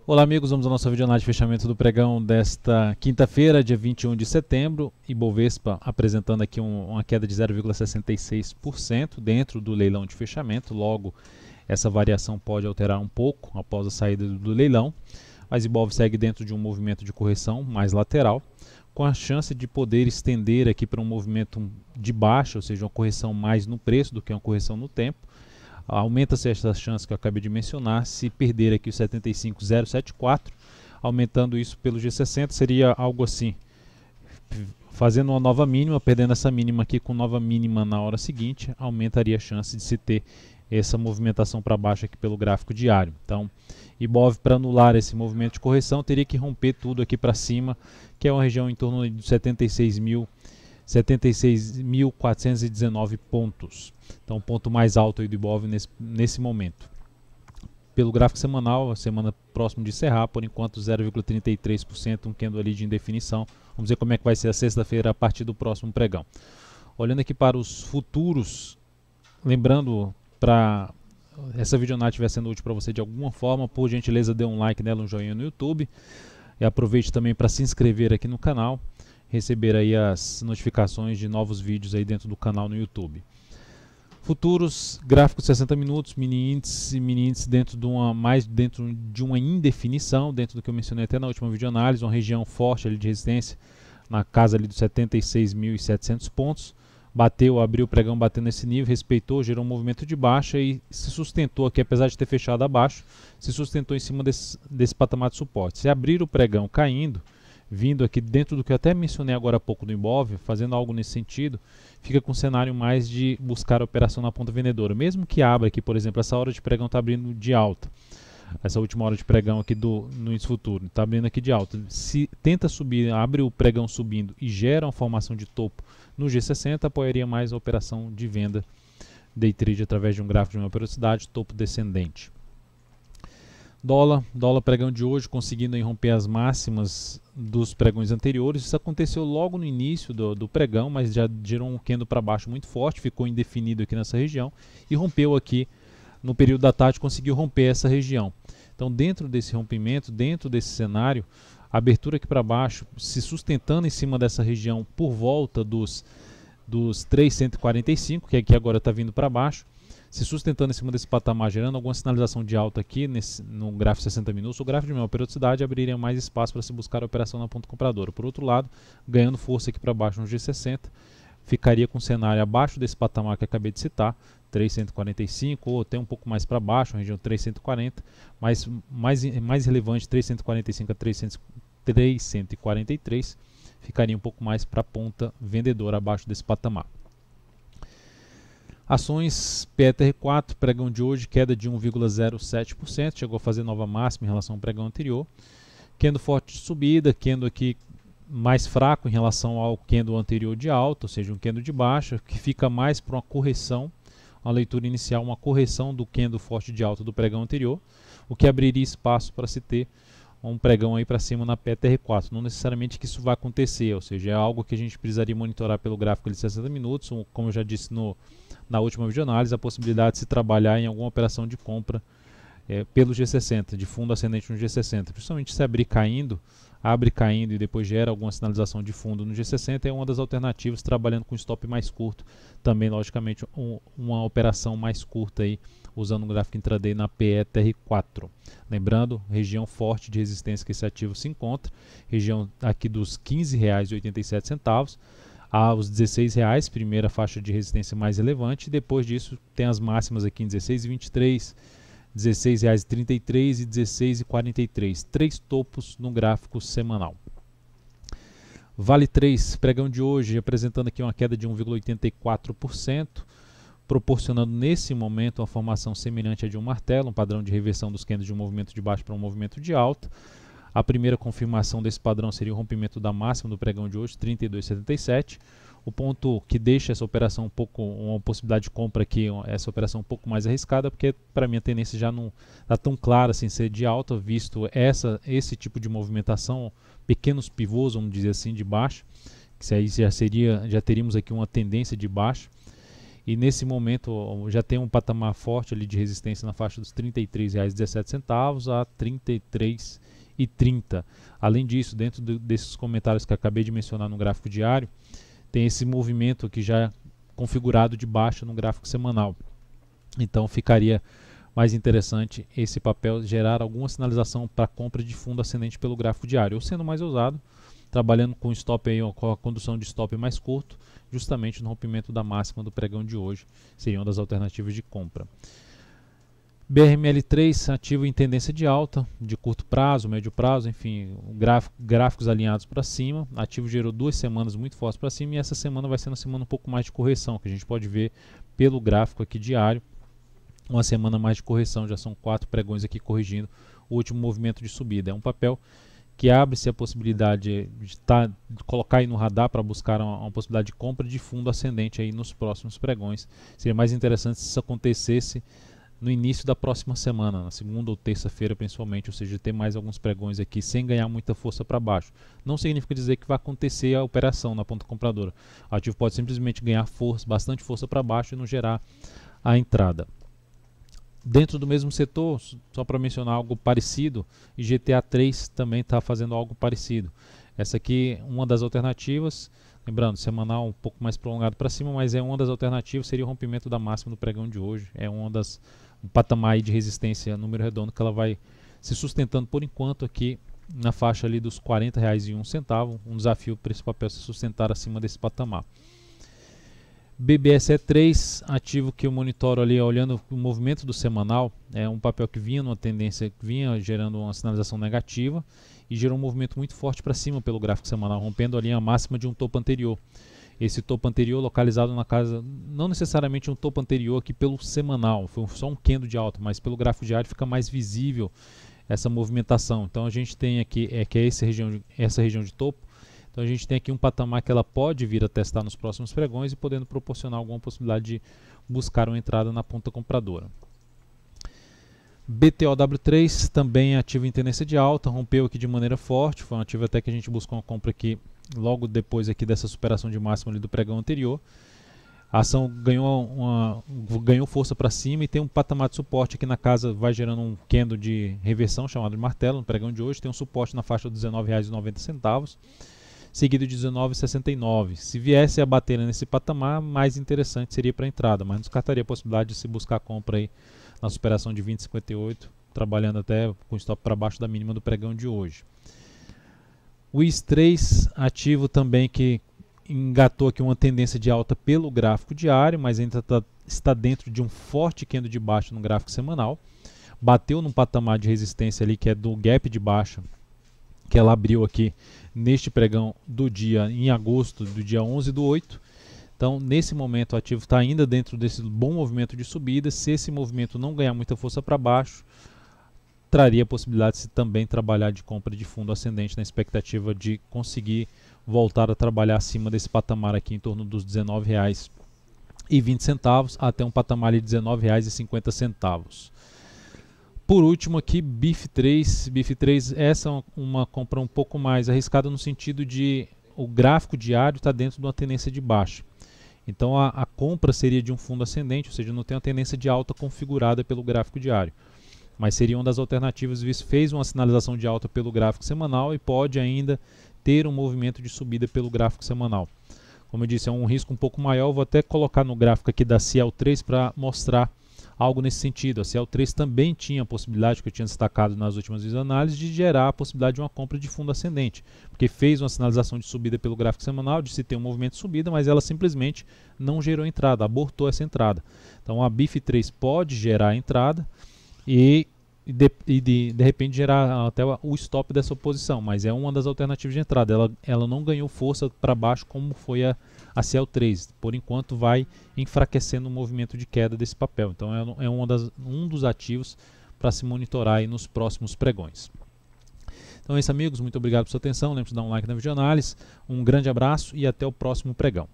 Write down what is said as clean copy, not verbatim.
Olá amigos, vamos à nossa videoanálise de fechamento do pregão desta quinta-feira, dia 21 de setembro. Ibovespa apresentando aqui uma queda de 0,66% dentro do leilão de fechamento. Logo, essa variação pode alterar um pouco após a saída do leilão. Mas Ibov segue dentro de um movimento de correção mais lateral, com a chance de poder estender aqui para um movimento de baixa, ou seja, uma correção mais no preço do que uma correção no tempo. Aumenta-se essa chance que eu acabei de mencionar se perder aqui o 75,074, aumentando isso pelo G60, seria algo assim, fazendo uma nova mínima, perdendo essa mínima aqui com nova mínima na hora seguinte, aumentaria a chance de se ter essa movimentação para baixo aqui pelo gráfico diário. Então, Ibov, para anular esse movimento de correção, teria que romper tudo aqui para cima, que é uma região em torno de 76.419 pontos. Então, o ponto mais alto aí do Ibov nesse momento. Pelo gráfico semanal, a semana próxima de encerrar, por enquanto 0,33%, um candle ali de indefinição. Vamos ver como é que vai ser a sexta-feira a partir do próximo pregão. Olhando aqui para os futuros, lembrando, para essa videonate estiver sendo útil para você de alguma forma, por gentileza dê um like nela, um joinha no YouTube. E aproveite também para se inscrever aqui no canal, receber aí as notificações de novos vídeos aí dentro do canal no YouTube. Futuros, gráfico 60 minutos, mini índice dentro de uma indefinição, dentro do que eu mencionei até na última videoanálise, uma região forte ali de resistência na casa ali dos 76.700 pontos. Abriu o pregão batendo nesse nível, respeitou, gerou um movimento de baixa e se sustentou aqui, apesar de ter fechado abaixo, se sustentou em cima desse patamar de suporte. Se abrir o pregão caindo, vindo aqui dentro do que eu até mencionei agora há pouco do Ibov, fazendo algo nesse sentido, fica com um cenário mais de buscar a operação na ponta vendedora. Mesmo que abra aqui, por exemplo, essa hora de pregão está abrindo de alta, essa última hora de pregão aqui no índice futuro, está abrindo aqui de alta. Se tenta subir, abre o pregão subindo e gera uma formação de topo no G60, apoiaria mais a operação de venda day trade através de um gráfico de uma periodicidade, topo descendente. Dólar pregão de hoje conseguindo romper as máximas dos pregões anteriores. Isso aconteceu logo no início do pregão, mas já gerou um candle para baixo muito forte, ficou indefinido aqui nessa região e rompeu aqui no período da tarde, conseguiu romper essa região. Então, dentro desse rompimento, dentro desse cenário, a abertura aqui para baixo, se sustentando em cima dessa região por volta dos 345, que aqui agora está vindo para baixo, se sustentando em cima desse patamar, gerando alguma sinalização de alta aqui no gráfico 60 minutos, o gráfico de menor periodicidade abriria mais espaço para se buscar a operação na ponta compradora. Por outro lado, ganhando força aqui para baixo no G60, ficaria com um cenário abaixo desse patamar que acabei de citar, 345, ou até um pouco mais para baixo, a região 340, mas mais relevante, 345 a 343, ficaria um pouco mais para a ponta vendedora abaixo desse patamar. Ações PETR4, pregão de hoje, queda de 1,07%, chegou a fazer nova máxima em relação ao pregão anterior. Candle forte de subida, candle aqui mais fraco em relação ao candle anterior de alta, ou seja, um candle de baixa, que fica mais para uma correção, uma leitura inicial, uma correção do candle forte de alta do pregão anterior, o que abriria espaço para se ter um pregão aí para cima na PETR4. Não necessariamente que isso vai acontecer, ou seja, é algo que a gente precisaria monitorar pelo gráfico de 60 minutos, como eu já disse na última videoanálise, a possibilidade de se trabalhar em alguma operação de compra pelo G60, de fundo ascendente no G60. Principalmente se abre caindo e depois gera alguma sinalização de fundo no G60, é uma das alternativas, trabalhando com stop mais curto, também logicamente uma operação mais curta aí, usando o gráfico intraday na PETR4. Lembrando, região forte de resistência que esse ativo se encontra, região aqui dos R$ 15,87 aos R$ 16,00, primeira faixa de resistência mais relevante, e depois disso tem as máximas aqui em 16,23, R$ 16,33 e R$ 16,43, três topos no gráfico semanal. Vale 3, pregão de hoje, apresentando aqui uma queda de 1,84%, proporcionando nesse momento uma formação semelhante a de um martelo, um padrão de reversão dos candles de um movimento de baixo para um movimento de alta. A primeira confirmação desse padrão seria o rompimento da máxima do pregão de hoje, 32,77. O ponto que deixa essa operação uma possibilidade de compra aqui, essa operação um pouco mais arriscada, porque para mim a tendência já não está tão clara assim ser de alta, visto esse tipo de movimentação, pequenos pivôs, vamos dizer assim, de baixo, que aí já teríamos aqui uma tendência de baixo. e nesse momento já tem um patamar forte ali de resistência na faixa dos R$ 33,17 a R$ 33,30. Além disso, dentro desses comentários que acabei de mencionar no gráfico diário, tem esse movimento aqui já configurado de baixa no gráfico semanal. Então ficaria mais interessante esse papel gerar alguma sinalização para compra de fundo ascendente pelo gráfico diário, ou sendo mais ousado, trabalhando com stop aí, com a condução de stop mais curto, justamente no rompimento da máxima do pregão de hoje, seria uma das alternativas de compra. BRML3 ativo em tendência de alta, de curto prazo, médio prazo, enfim, gráficos alinhados para cima. Ativo gerou 2 semanas muito fortes para cima, e essa semana vai ser uma semana um pouco mais de correção, que a gente pode ver pelo gráfico aqui diário. Uma semana mais de correção, já são 4 pregões aqui corrigindo o último movimento de subida. É um papel que abre-se a possibilidade de colocar aí no radar para buscar uma possibilidade de compra de fundo ascendente aí nos próximos pregões. Seria mais interessante se isso acontecesse no início da próxima semana, na segunda ou terça-feira principalmente, ou seja, ter mais alguns pregões aqui sem ganhar muita força para baixo. Não significa dizer que vai acontecer a operação na ponta compradora. O ativo pode simplesmente ganhar bastante força para baixo e não gerar a entrada. Dentro do mesmo setor, só para mencionar algo parecido, IGTA 3 também está fazendo algo parecido. Essa aqui é uma das alternativas, lembrando, semanal um pouco mais prolongado para cima, mas é uma das alternativas, seria o rompimento da máxima do pregão de hoje. É um patamar aí de resistência número redondo que ela vai se sustentando por enquanto aqui na faixa ali dos R$ 40,01, um desafio para esse papel se sustentar acima desse patamar. BBSE3, ativo que eu monitoro ali olhando o movimento do semanal, é um papel que vinha numa tendência, que vinha gerando uma sinalização negativa e gerou um movimento muito forte para cima pelo gráfico semanal, rompendo ali a máxima de um topo anterior. Esse topo anterior localizado na casa, não necessariamente um topo anterior aqui pelo semanal, foi só um candle de alta, mas pelo gráfico diário fica mais visível essa movimentação. Então a gente tem aqui, que é essa região de topo. Então a gente tem aqui um patamar que ela pode vir a testar nos próximos pregões e podendo proporcionar alguma possibilidade de buscar uma entrada na ponta compradora. BTOW3 também é ativo em tendência de alta, rompeu aqui de maneira forte, foi um ativo até que a gente buscou uma compra aqui logo depois aqui dessa superação de máxima ali do pregão anterior. A ação ganhou força para cima e tem um patamar de suporte aqui na casa, vai gerando um candle de reversão chamado de martelo no pregão de hoje, tem um suporte na faixa dos R$ 19,90. Seguido de R$ 19,69. Se viesse a bater nesse patamar, mais interessante seria para a entrada, mas não descartaria a possibilidade de se buscar compra aí na superação de 20,58, trabalhando até com stop para baixo da mínima do pregão de hoje. O WIS3, ativo também que engatou aqui uma tendência de alta pelo gráfico diário, mas ainda está dentro de um forte candle de baixa no gráfico semanal. Bateu num patamar de resistência ali que é do gap de baixa, que ela abriu aqui neste pregão do dia em agosto, do dia 11/8. Então, nesse momento, o ativo está ainda dentro desse bom movimento de subida. Se esse movimento não ganhar muita força para baixo, traria a possibilidade de se também trabalhar de compra de fundo ascendente na expectativa de conseguir voltar a trabalhar acima desse patamar aqui em torno dos R$ 19,20 até um patamar de R$ 19,50. Por último aqui, BIF3. BIF3, essa é uma compra um pouco mais arriscada no sentido de o gráfico diário está dentro de uma tendência de baixa. Então a compra seria de um fundo ascendente, ou seja, não tem uma tendência de alta configurada pelo gráfico diário. Mas seria uma das alternativas, visto fez uma sinalização de alta pelo gráfico semanal e pode ainda ter um movimento de subida pelo gráfico semanal. Como eu disse, é um risco um pouco maior. Vou até colocar no gráfico aqui da CL3 para mostrar algo nesse sentido. A CL3 também tinha a possibilidade, que eu tinha destacado nas últimas análises, de gerar a possibilidade de uma compra de fundo ascendente, porque fez uma sinalização de subida pelo gráfico semanal, de se ter um movimento de subida, mas ela simplesmente não gerou entrada, abortou essa entrada. Então a BIF3 pode gerar a entrada e de repente gerar até o stop dessa posição, mas é uma das alternativas de entrada. Ela não ganhou força para baixo como foi a CL3, por enquanto vai enfraquecendo o movimento de queda desse papel. Então é um dos ativos para se monitorar aí nos próximos pregões. Então é isso, amigos, muito obrigado por sua atenção, lembre-se de dar um like na videoanálise, um grande abraço e até o próximo pregão.